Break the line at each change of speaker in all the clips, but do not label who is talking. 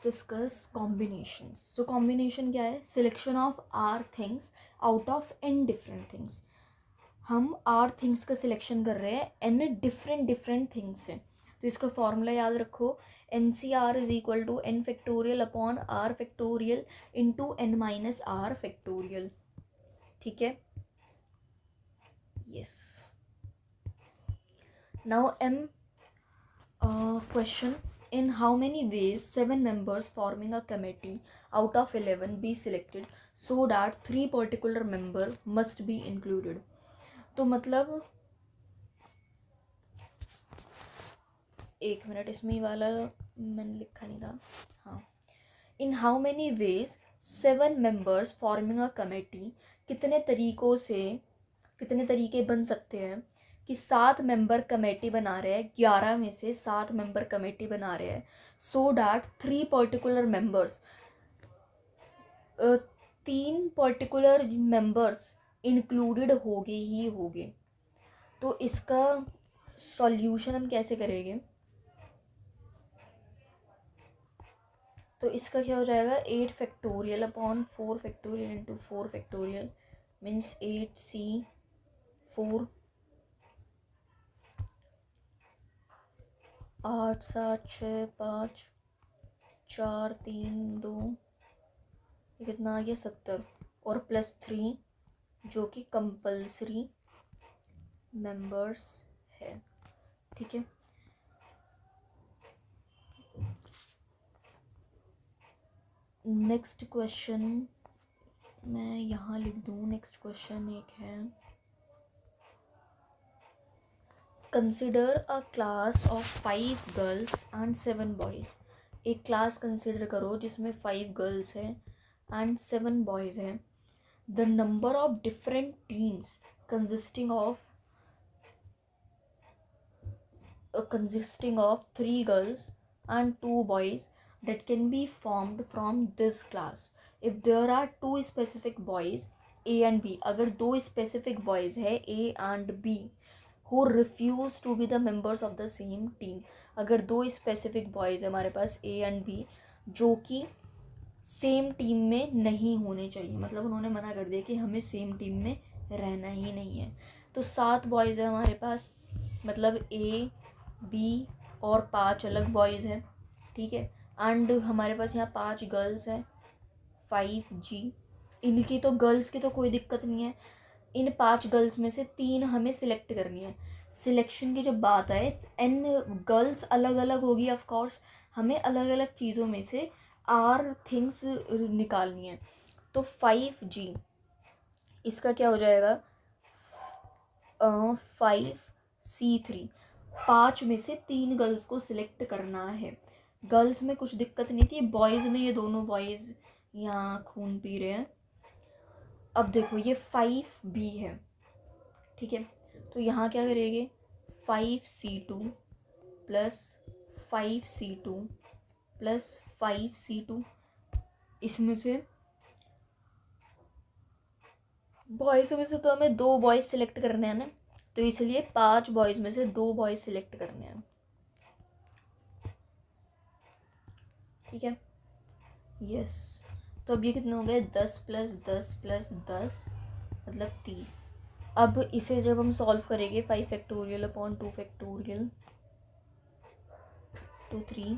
Discuss combinations. सो combination क्या है? Selection of r things out of n different things. हम r things का selection कर रहे हैं एन डिफरेंट थिंग्स से. तो इसका फॉर्मूला याद रखो, n C r is equal to n factorial upon r factorial into n minus r factorial. ठीक है. Yes. Now m question, in how many ways 7 members forming a committee out of 11 be selected so that 3 particular member must be included. तो मतलब एक minute, इसमें ही वाला मैंने लिखा नहीं था. हाँ, in how many ways 7 members forming a committee, कितने तरीकों से, कितने तरीके बन सकते हैं कि 7 मेंबर कमेटी बना रहे हैं, 11 में से 7 मेंबर कमेटी बना रहे हैं, so that 3 particular members, 3 particular members included होगे ही होगे. तो इसका सॉल्यूशन हम कैसे करेंगे? तो इसका क्या हो जाएगा? 8 factorial upon 4 factorial into 4 factorial means 8C4 8 7 6 5 4 3 2, ये कितना आ गया? 70 और प्लस 3 जो कि कंपल्सरी मेंबर्स है. ठीक है. नेक्स्ट क्वेश्चन मैं यहाँ लिख दूँ. नेक्स्ट क्वेश्चन एक है, consider a class of 5 girls and 7 boys. एक क्लास कंसिडर करो जिसमें 5 गर्ल्स हैं एंड 7 बॉयज़ हैं. The number of different teams consisting of 3 girls and 2 boys that can be formed from this class if there are 2 specific boys A and B. अगर 2 specific boys है A and B who refuse to be the members of the same team. अगर 2 specific boys है हमारे पास A and B जो कि same team में नहीं होने चाहिए, मतलब उन्होंने मना कर दिया कि हमें सेम टीम में रहना ही नहीं है. तो 7 बॉयज़ है हमारे पास, मतलब A B और 5 अलग बॉयज़ हैं. ठीक है. एंड हमारे पास यहाँ 5 गर्ल्स हैं 5G. इनकी तो गर्ल्स की तो कोई दिक्कत नहीं है. इन 5 गर्ल्स में से 3 हमें सिलेक्ट करनी है. सिलेक्शन की जब बात आए, एन गर्ल्स अलग अलग होगी ऑफ कोर्स, हमें अलग अलग चीज़ों में से आर थिंग्स निकालनी है. तो 5G इसका क्या हो जाएगा? 5C3. 5 में से 3 गर्ल्स को सिलेक्ट करना है. गर्ल्स में कुछ दिक्कत नहीं थी, बॉयज़ में ये दोनों बॉयज़ यहाँ खून पी रहे हैं. अब देखो ये 5B है. ठीक है. तो यहाँ क्या करेंगे? 5C2 plus 5C2 plus 5C2. इसमें से बॉयज़ में से तो हमें 2 बॉयज़ सिलेक्ट करने हैं ना, तो इसलिए 5 बॉयज़ में से 2 बॉयज़ सिलेक्ट करने हैं. ठीक है. यस. तो अब ये कितने हो गए? 10 प्लस 10 प्लस 10 मतलब 30. अब इसे जब हम सॉल्व करेंगे 5 फैक्टोरियल अपॉन 2 फैक्टोरियल टू 3,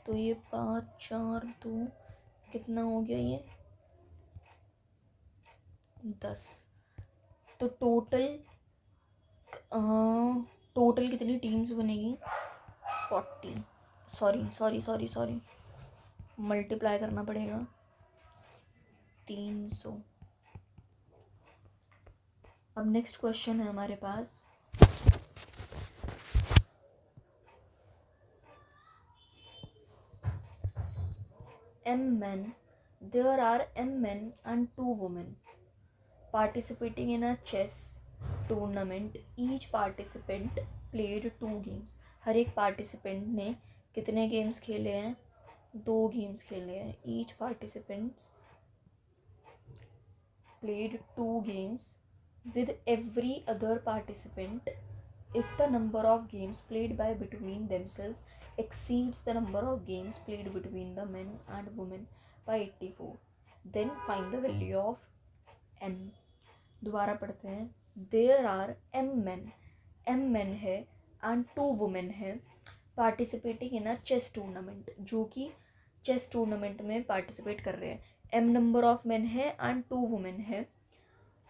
तो ये 5 4 2 कितना हो गया? ये 10. तो टोटल कितनी टीम्स बनेगी? 40. सॉरी मल्टीप्लाई करना पड़ेगा. 300. अब नेक्स्ट क्वेश्चन है हमारे पास, M men, there are M men and 2 women participating in a chess tournament. Each participant played 2 games. हर एक पार्टिसिपेंट ने कितने गेम्स खेले हैं? 2 गेम्स खेले हैं. Each participants played 2 games with every other participant if the number of games played by between themselves exceeds the number of games played between the men and women by 84, then find the value of m. दोबारा पढ़ते हैं. There are m men है and 2 women है participating in a chess tournament, जो कि chess tournament में participate कर रहे हैं. m नंबर ऑफ मेन है एंड 2 वुमेन है,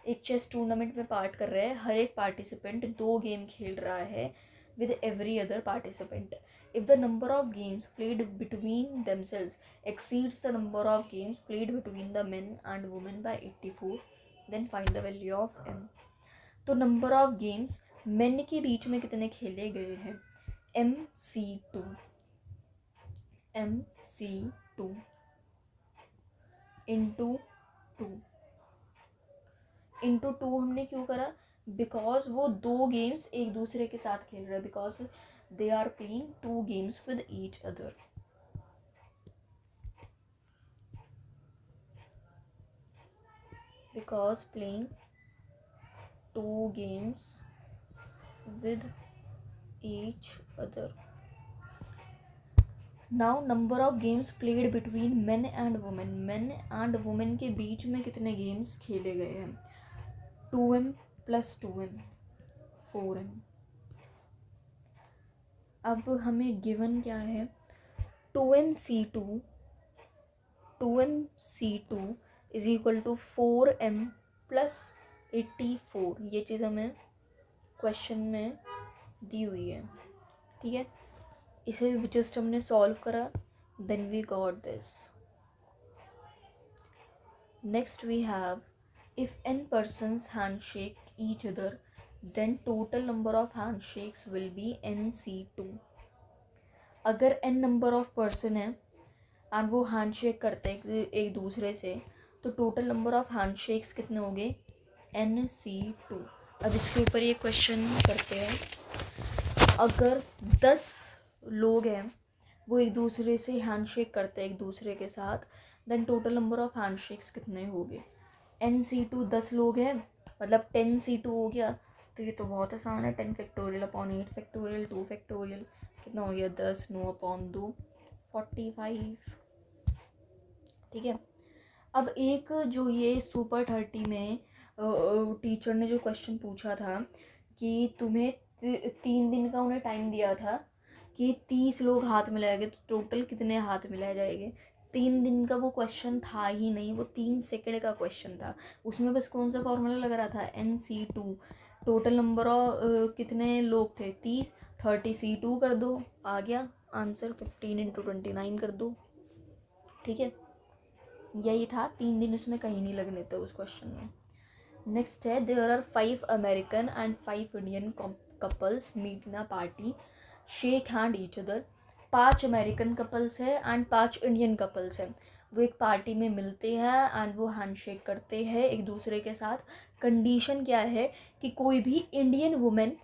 एक चेस टूर्नामेंट में पार्ट कर रहे हैं. हर एक पार्टिसिपेंट 2 गेम खेल रहा है with every other participant. If the number of games played between themselves exceeds the number of games played between the men and women by 84, then find the value of m. तो number of games men के बीच में कितने खेले गए हैं? MC2 into 2 हमने क्यों करा? बिकॉज वो 2 गेम्स एक दूसरे के साथ खेल रहे हैं, because they are playing 2 games with each other. Because playing 2 games with each other. Now number of games played between men and women. Men and women के बीच में कितने गेम्स खेले गए हैं? 2m + 2m 4m. अब हमें गिवन क्या है? 2mc2 is equal to 4m + 84. ये चीज़ हमें क्वेश्चन में दी हुई है. ठीक है, इसे जस्ट हमने सॉल्व करा, then we got this. Next we have if n persons handshake each other, then total number of handshakes will be nc2. अगर n नंबर ऑफ पर्सन है एंड वो हैंडशेक करते हैं एक दूसरे से, तो टोटल नंबर ऑफ हैंडशेक्स कितने होंगे? nc2. अब इसके ऊपर ये क्वेश्चन करते हैं. अगर 10 लोग हैं वो एक दूसरे से हैंडशेक करते हैं एक दूसरे के साथ, then total number of handshakes कितने होंगे? nc2 10 लोग हैं, मतलब 10c2 हो गया. तो ये तो बहुत आसान है. 10 फैक्टोरियल अपॉन 8 फैक्टोरियल 2 फैक्टोरियल कितना हो गया? 10 9 अपॉन 2 45. ठीक है. अब एक जो ये सुपर 30 में टीचर ने जो क्वेश्चन पूछा था कि तुम्हें 3 दिन का उन्हें टाइम दिया था कि 30 लोग हाथ मिलाएंगे, तो टोटल कितने हाथ मिलाए जाएंगे? 3 दिन का वो क्वेश्चन था ही नहीं, वो 3 सेकंड का क्वेश्चन था. उसमें बस कौन सा फॉर्मूला लग रहा था? nc2. टोटल नंबर ऑफ कितने लोग थे? 30. 30c2 कर दो, आ गया आंसर. 15 × 29 कर दो. ठीक है, यही था. 3 दिन उसमें कहीं नहीं लगने थे उस क्वेश्चन में. नेक्स्ट है, there are 5 American and 5 Indian couples meet in a party, shake hand each other. 5 American couples है एंड 5 इंडियन कपल्स है. वो एक पार्टी में मिलते हैं एंड वो हैंडशेक करते हैं एक दूसरे के साथ. कंडीशन क्या है कि कोई भी इंडियन वुमेन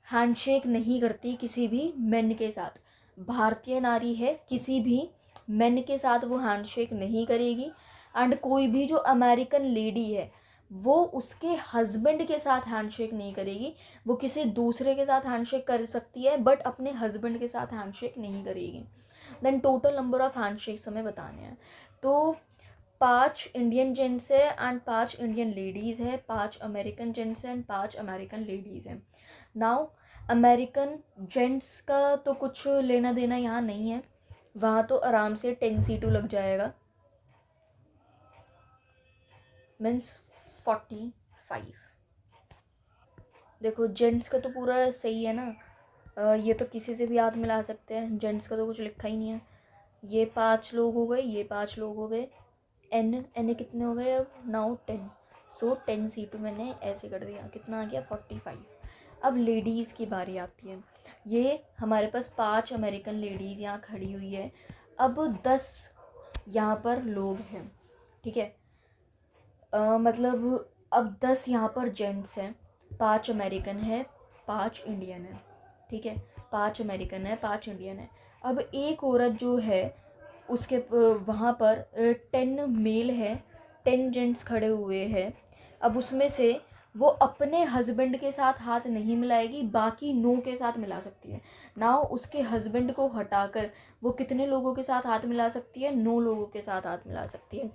हैंडशेक नहीं करती किसी भी मेन के साथ. भारतीय नारी है, किसी भी मेन के साथ वो हैंडशेक नहीं करेगी. एंड कोई भी जो अमेरिकन लेडी है वो उसके हस्बैंड के साथ हैंडशेक नहीं करेगी. वो किसी दूसरे के साथ हैंडशेक कर सकती है बट अपने हस्बैंड के साथ हैंडशेक नहीं करेगी. Then total number of handshakes हमें बताने हैं. तो 5 इंडियन जेंट्स है एंड 5 इंडियन लेडीज़ है, 5 अमेरिकन जेंट्स है एंड 5 अमेरिकन लेडीज़ है. नाउ अमेरिकन जेंट्स का तो कुछ लेना देना यहाँ नहीं है, वहाँ तो आराम से 10c2 लग जाएगा, मीन्स 45. देखो जेंट्स का तो पूरा सही है ना, ये तो किसी से भी हाथ मिला सकते हैं. जेंट्स का तो कुछ लिखा ही नहीं है. ये 5 लोग हो गए, ये 5 लोग हो गए. एन कितने हो गए अब? नाउ 10. सो 10c2 मैंने ऐसे कर दिया. कितना आ गया? 45. अब लेडीज़ की बारी आती है. ये हमारे पास 5 अमेरिकन लेडीज़ यहाँ खड़ी हुई है. अब 10 यहाँ पर लोग हैं. ठीक है, मतलब अब 10 यहाँ पर जेंट्स हैं, 5 अमेरिकन है 5 इंडियन है. ठीक है, 5 अमेरिकन है 5 इंडियन है. अब एक औरत जो है उसके वहाँ पर 10 मेल है, 10 जेंट्स खड़े हुए हैं. अब उसमें से वो अपने हस्बैंड के साथ हाथ नहीं मिलाएगी, बाकी 9 के साथ मिला सकती है। नाउ उसके हस्बैंड को हटाकर वो कितने लोगों के साथ हाथ मिला सकती है? 9 लोगों के साथ हाथ मिला सकती है।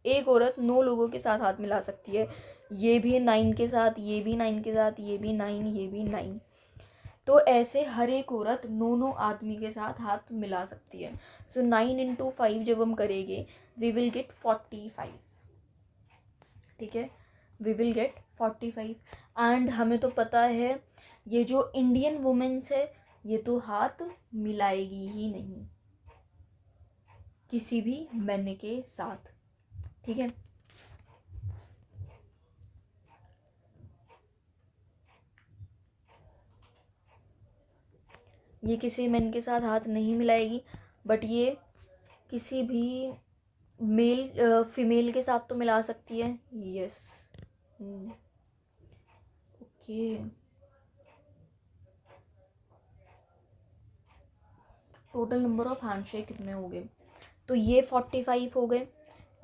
एक औरत 9 लोगों के साथ हाथ मिला सकती है। ये भी 9 के साथ, ये भी 9 के साथ, ये भी 9, ये भी 9। तो ऐसे हर एक औरत 9 आदमी के साथ हाथ मिला सकती है। सो 9 इंटू 5 जब हम करेंगे वी विल गेट 45। ठीक है, वी विल गेट 45। एंड हमें तो पता है ये जो इंडियन वुमेन्स है ये तो हाथ मिलाएगी ही नहीं किसी भी मैन के साथ। ठीक है, ये किसी मैन के साथ हाथ नहीं मिलाएगी, बट ये किसी भी मेल फीमेल के साथ तो मिला सकती है। Yes, okay. Total number of handshake कितने हो गए? तो ये 45 हो गए,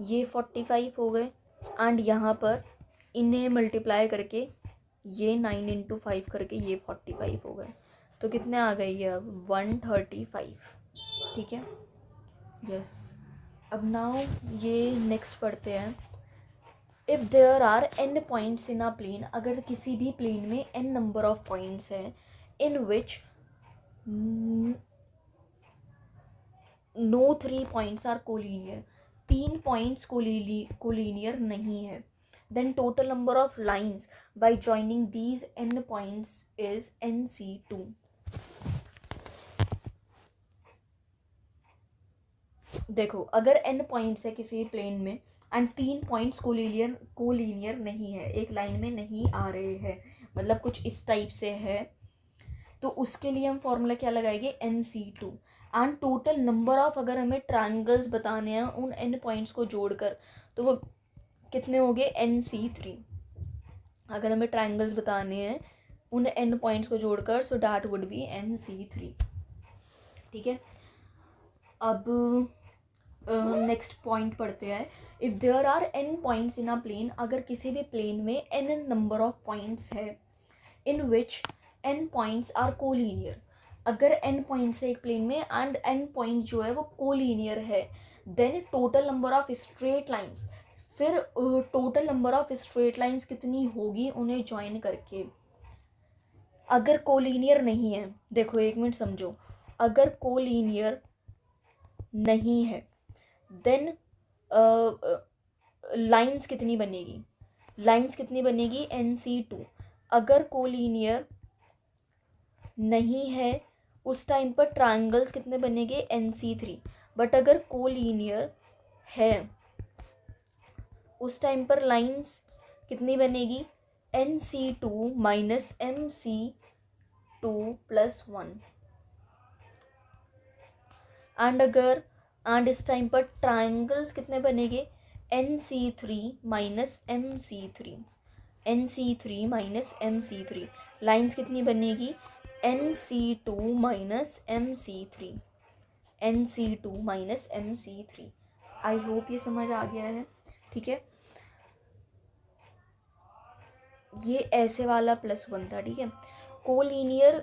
ये 45 हो गए, एंड यहाँ पर इन्हें मल्टीप्लाई करके ये 9 इंटू 5 करके ये 45 हो गए। तो कितने आ गए ये अब? 135। ठीक है, यस। अब नाउ ये नेक्स्ट पढ़ते हैं। If there are n points in a plane, अगर किसी भी प्लेन में n नंबर ऑफ पॉइंट्स हैं in which no 3 points are collinear, 3 points collinear नहीं है, then total number of lines by joining these n points is NC2। देखो, अगर n points है किसी प्लेन में एंड 3 पॉइंट्स कोलिनियर नहीं है, एक लाइन में नहीं आ रहे हैं, मतलब कुछ इस टाइप से है, तो उसके लिए हम फॉर्मूला क्या लगाएंगे? NC2। And total number of, अगर हमें ट्रायंगल्स बताने हैं उन n पॉइंट्स को जोड़कर, तो वो कितने हो गए? NC3। अगर हमें ट्रायंगल्स बताने हैं उन n पॉइंट्स को जोड़कर, so that would be NC3। ठीक है, अब नेक्स्ट पॉइंट पढ़ते हैं। If there are n points in a plane, अगर किसी भी प्लेन में n नंबर ऑफ पॉइंट्स है इन विच n पॉइंट्स आर कोलिनियर, अगर n पॉइंट्स है एक प्लेन में एंड n पॉइंट जो है वो कोलिनियर है, then total number of straight lines, फिर total number of straight lines कितनी होगी उन्हें ज्वाइन करके। अगर कोलिनियर नहीं है, देखो एक मिनट समझो, अगर कोलिनियर नहीं है देन लाइंस कितनी बनेगी? लाइंस कितनी बनेगी? NC2। अगर कोलिनियर नहीं है उस टाइम पर ट्रायंगल्स कितने बनेंगे? NC3। बट अगर कोलिनियर है उस टाइम पर लाइंस कितनी बनेगी? NC2 minus MC2 plus 1। And इस टाइम पर ट्रायंगल्स कितने बनेंगे? NC3 minus MC3, NC3 minus MC3। Lines कितनी बनेगी? NC2 minus MC3, NC2 minus MC3। I hope ये समझ आ गया है। ठीक है, ये ऐसे वाला +1 था। ठीक है, कोलिनियर,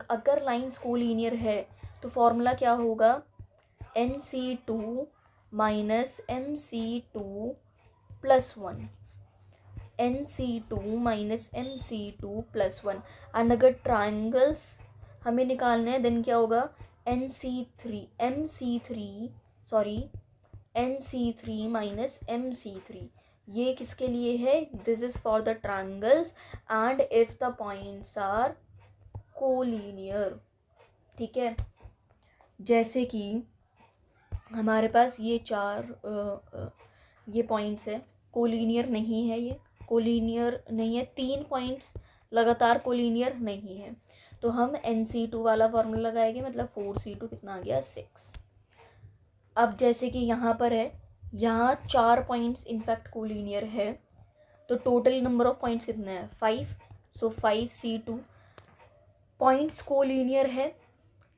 अगर लाइंस कोलिनियर है तो फॉर्मूला क्या होगा? NC2 minus MC2 plus 1, NC2 minus MC2 plus 1। And अगर ट्राइंगल्स हमें निकालने हैं देन क्या होगा? NC3 minus MC3। ये किसके लिए है? This is for the triangles and if the points are collinear. ठीक है, जैसे कि हमारे पास ये 4 ये पॉइंट्स है, कोलिनियर नहीं है, ये कोलिनियर नहीं है, 3 पॉइंट्स लगातार कोलिनियर नहीं है, तो हम NC2 वाला फॉर्मूला लगाएंगे, मतलब 4C2 कितना आ गया? 6। अब जैसे कि यहाँ पर है, यहाँ 4 पॉइंट्स इनफैक्ट कोलिनियर है, तो टोटल नंबर ऑफ पॉइंट्स कितने हैं? 5। सो 5C2 पॉइंट्स कोलिनियर है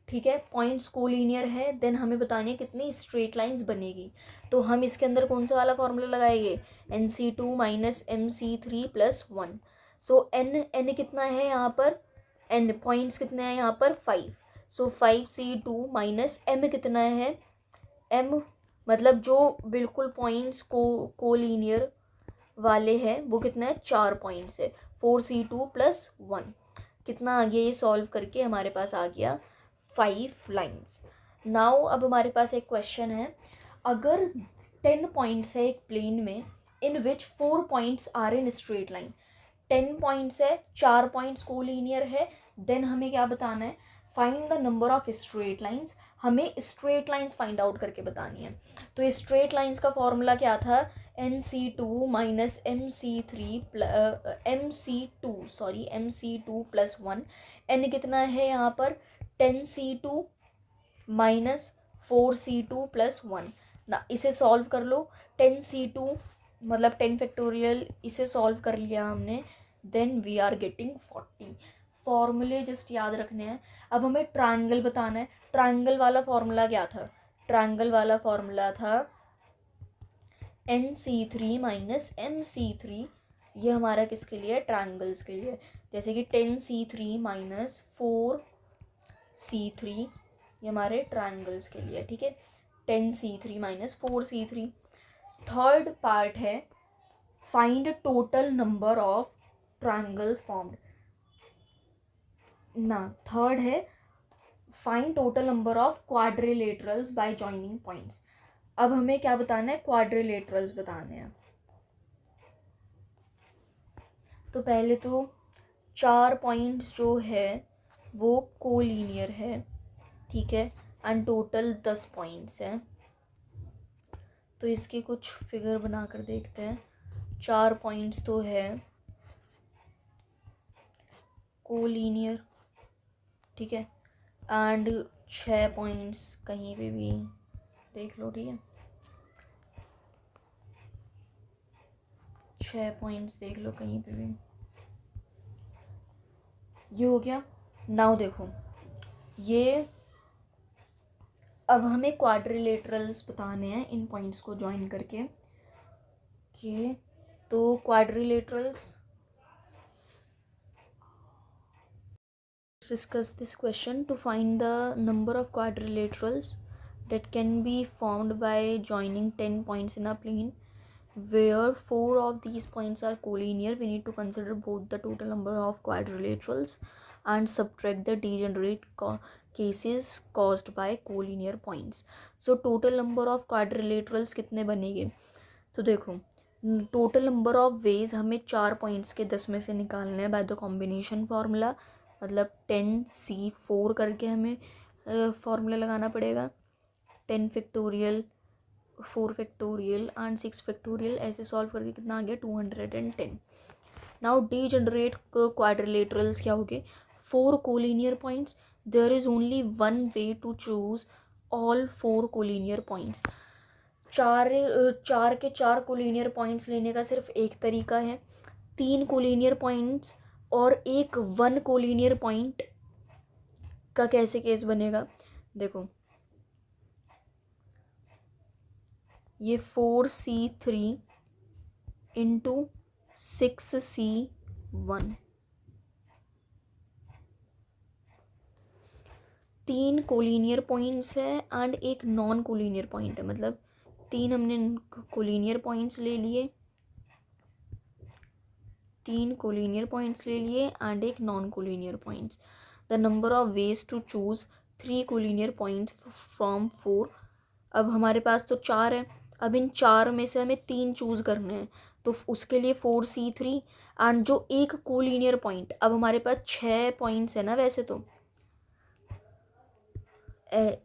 ठीक है, पॉइंट्स कोलिनियर है, देन हमें बतानी है कितनी स्ट्रेट लाइंस बनेगी। तो हम इसके अंदर कौन सा वाला फॉर्मूला लगाएंगे, NC2 माइनस MC3 प्लस 1। सो n कितना है यहाँ पर, n पॉइंट्स कितने हैं यहाँ पर 5। सो 5C2 माइनस m कितना है, m मतलब जो बिल्कुल पॉइंट्स कोलिनियर वाले हैं वो कितना है, 4 पॉइंट्स है। 4C2 प्लस 1 कितना आ गया, ये सॉल्व करके हमारे पास आ गया 5 लाइन्स। नाउ अब हमारे पास एक क्वेश्चन है, अगर 10 पॉइंट्स है एक प्लेन में in which 4 points are in straight line, 10 points है, 4 पॉइंट्स कोलिनियर है, देन हमें क्या बताना है, find the number of straight lines. हमें स्ट्रेट लाइंस फाइंड आउट करके बतानी है। तो स्ट्रेट लाइंस का फॉर्मूला क्या था, NC2 minus MC2 plus 1। n कितना है यहाँ पर, 10C2 माइनस 4C2 प्लस 1 ना, इसे सॉल्व कर लो। 10C2 मतलब 10 फैक्टोरियल, इसे सॉल्व कर लिया हमने, देन वी आर गेटिंग 40। फॉर्मूले जस्ट याद रखने हैं। अब हमें ट्रायंगल बताना है। ट्रायंगल वाला फॉर्मूला क्या था, ट्रायंगल वाला फॉर्मूला था NC3 माइनस MC3। ये हमारा किसके लिए, ट्रायंगल्स के लिए। जैसे कि 10C3 माइनस 4C3 ये हमारे ट्रायंगल्स के लिए, ठीक है। 10C3 minus 4C3। Third part है find total number of triangles formed ना, थर्ड है find total number of quadrilaterals by joining points. अब हमें क्या बताना है, क्वाड्रिलेटरल्स बताने हैं। तो पहले तो 4 पॉइंट्स जो है वो कोलिनियर है, ठीक है, एंड टोटल 10 पॉइंट्स हैं। तो इसकी कुछ फिगर बनाकर देखते हैं। 4 पॉइंट्स तो है कोलिनियर, ठीक है, एंड 6 पॉइंट्स कहीं पे भी देख लो, ठीक है, 6 पॉइंट्स देख लो कहीं पे भी, ये हो गया। नाउ देखो ये, अब हमें क्वाड्रिलेटरल्स बताने हैं इन पॉइंट्स को ज्वाइन करके, ओके। तो quadrilaterals, discuss this question to find the number of quadrilaterals that can be formed by joining 10 points in a plane where 4 of these points are collinear. We need to consider both the total number of quadrilaterals and subtract the degenerate cases caused by collinear points. So total number of quadrilaterals कितने बनेंगे, तो देखो total number of veg हमें 4 points के 10 में से निकालने हैं बाय द कॉम्बिनेशन फार्मूला। मतलब 10C4 करके हमें फार्मूला लगाना पड़ेगा, 10 फैक्टोरियल, 4 फैक्टोरियल एंड 6 फैक्टोरियल, ऐसे सॉल्व करके कितना आ गया 210। नाउ डी जनरेट क्वाड्रिलेटरल्स क्या हो गए, 4 collinear points, there is only one way to choose all 4 collinear points. चार के 4 कोलिनियर पॉइंट्स लेने का सिर्फ एक तरीका है, 3 कोलिनियर पॉइंट्स और एक 1 कोलिनियर पॉइंट का कैसे केस बनेगा, देखो ये 4C3 into 6C1, 3 collinear points है एंड एक नॉन कोलिनियर पॉइंट है। मतलब 3 हमने कोलिनियर पॉइंट्स ले लिए, 3 कोलिनियर पॉइंट्स ले लिए एंड एक non collinear points. The number of ways to choose 3 collinear points from 4। अब हमारे पास तो 4 है, अब इन 4 में से हमें 3 चूज़ करने हैं, तो उसके लिए 4C3 एंड जो एक कोलिनियर पॉइंट, अब हमारे पास 6 पॉइंट्स है ना वैसे तो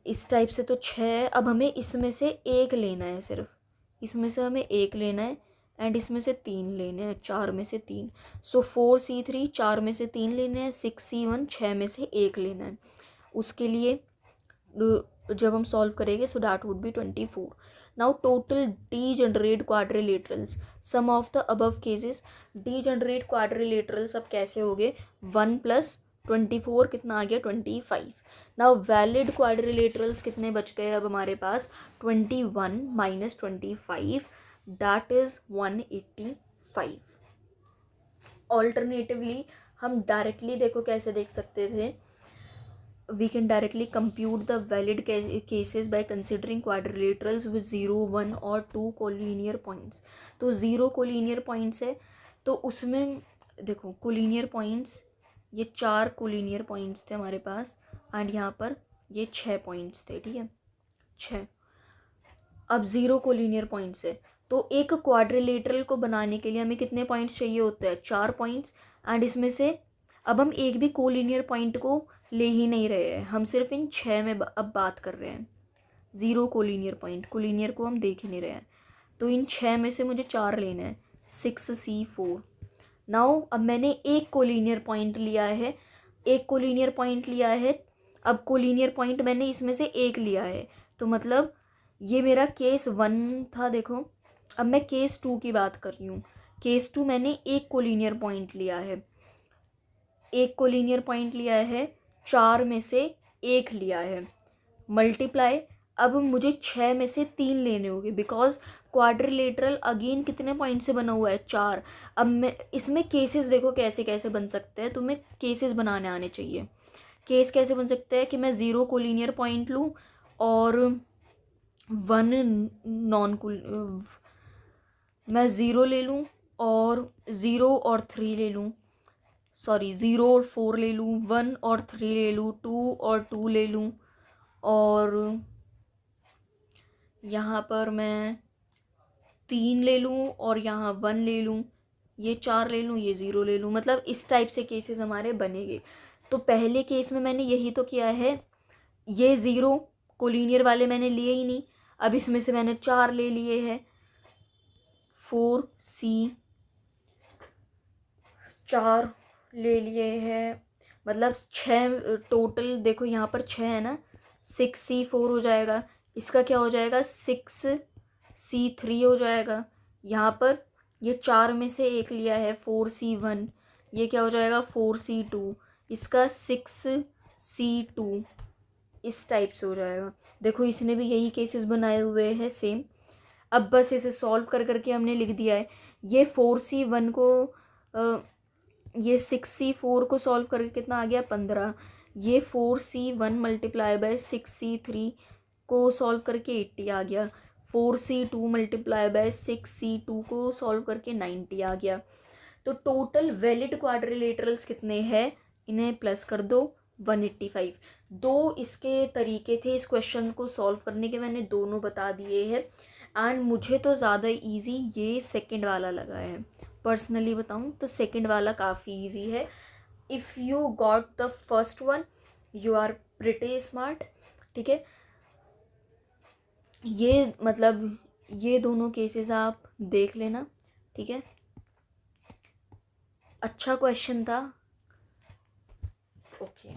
इस टाइप से, तो 6, अब हमें इसमें से एक लेना है, सिर्फ इसमें से हमें एक लेना है एंड इसमें से 3 लेने हैं, 4 में से 3। सो 4C3 4 में से 3 लेने हैं, 6C1 6 में से 1 लेना है। उसके लिए जब हम सॉल्व करेंगे so that would be 24। Now total degenerate quadrilaterals, sum of the above cases. Degenerate quadrilaterals अब कैसे हो गए, 1 + 24 कितना आ गया 25। नाउ वैलिड क्वाड्रिलेटरल्स कितने बच गए अब हमारे पास, 21 माइनस 25, दैट इज 185. ऑल्टरनेटिवली हम डायरेक्टली देखो कैसे देख सकते थे, we can directly compute the valid cases by considering quadrilaterals with 0, 1 और 2 collinear points. तो 0 collinear points है, तो उसमें देखो collinear points, ये 4 collinear points थे हमारे पास, एंड यहाँ पर ये 6 points थे, ठीक है 6. अब 0 collinear points है, तो एक क्वाड्रिलेटरल को बनाने के लिए हमें कितने पॉइंट्स चाहिए होते हैं, 4 पॉइंट्स. एंड इसमें से अब हम एक भी कोलिनियर पॉइंट को ले ही नहीं रहे हैं, हम सिर्फ इन 6 में अब बात कर रहे हैं. 0 कोलिनियर पॉइंट, कोलिनियर को हम देख ही नहीं रहे हैं, तो इन 6 में से मुझे 4 लेना है, 6C4. नाउ अब मैंने एक कोलिनियर पॉइंट लिया है, एक कोलिनियर पॉइंट लिया है, अब कोलिनियर पॉइंट मैंने इसमें से एक लिया है, तो मतलब ये मेरा केस 1 था. देखो अब मैं केस 2 की बात कर रही हूँ. केस 2 मैंने एक कोलिनियर पॉइंट लिया है, एक कोलिनियर पॉइंट लिया है, 4 में से एक लिया है, मल्टीप्लाई. अब मुझे 6 में से 3 लेने होंगे, बिकॉज क्वाड्रिलेटरल अगेन कितने पॉइंट से बना हुआ है, 4. अब मैं इसमें केसेस देखो कैसे कैसे बन सकते हैं, तुम्हें केसेस बनाने आने चाहिए. केस कैसे बन सकते हैं कि मैं 0 कोलिनियर पॉइंट लूँ और 1 नॉन मैं 0 ले लूँ और 0 और 3 ले लूँ, सॉरी 0 और 4 ले लूँ, 1 और 3 ले लूँ, 2 और 2 ले लूँ, और यहाँ पर मैं 3 ले लूँ और यहाँ 1 ले लूँ, ये 4 ले लूँ, ये 0 ले लूँ. मतलब इस टाइप से केसेस हमारे बनेंगे. तो पहले केस में मैंने यही तो किया है, ये 0 कोलिनियर वाले मैंने लिए ही नहीं, अब इसमें से मैंने 4 ले लिए हैं, 4C 4 ले लिए हैं, मतलब 6 टोटल. देखो यहाँ पर 6 है ना, 6C4 हो जाएगा, इसका क्या हो जाएगा 6C3 हो जाएगा. यहाँ पर ये 4 में से एक लिया है 4C1, ये क्या हो जाएगा 4C2, इसका 6C2, इस टाइप से हो जाएगा. देखो इसने भी यही केसेस बनाए हुए हैं सेम. अब बस इसे सॉल्व कर करके हमने लिख दिया है. ये 4C1 को ये 6C4 को सॉल्व करके कितना आ गया 15. ये 4C1 मल्टीप्लाई बाय 6C3 को सॉल्व करके 80 आ गया. 4C2 मल्टीप्लाई बाय 6C2 को सॉल्व करके 90 आ गया. तो टोटल वैलिड क्वाड्रिलेटरल्स कितने हैं, इन्हें प्लस कर दो, 185. 2 इसके तरीके थे इस क्वेश्चन को सॉल्व करने के, मैंने दोनों बता दिए हैं. एंड मुझे तो ज़्यादा इजी ये सेकंड वाला लगा है, पर्सनली बताऊं तो सेकंड वाला काफ़ी इजी है. If you got the first one you are pretty smart, ठीक है. ये मतलब ये दोनों केसेस आप देख लेना, ठीक है. अच्छा क्वेश्चन था. ओके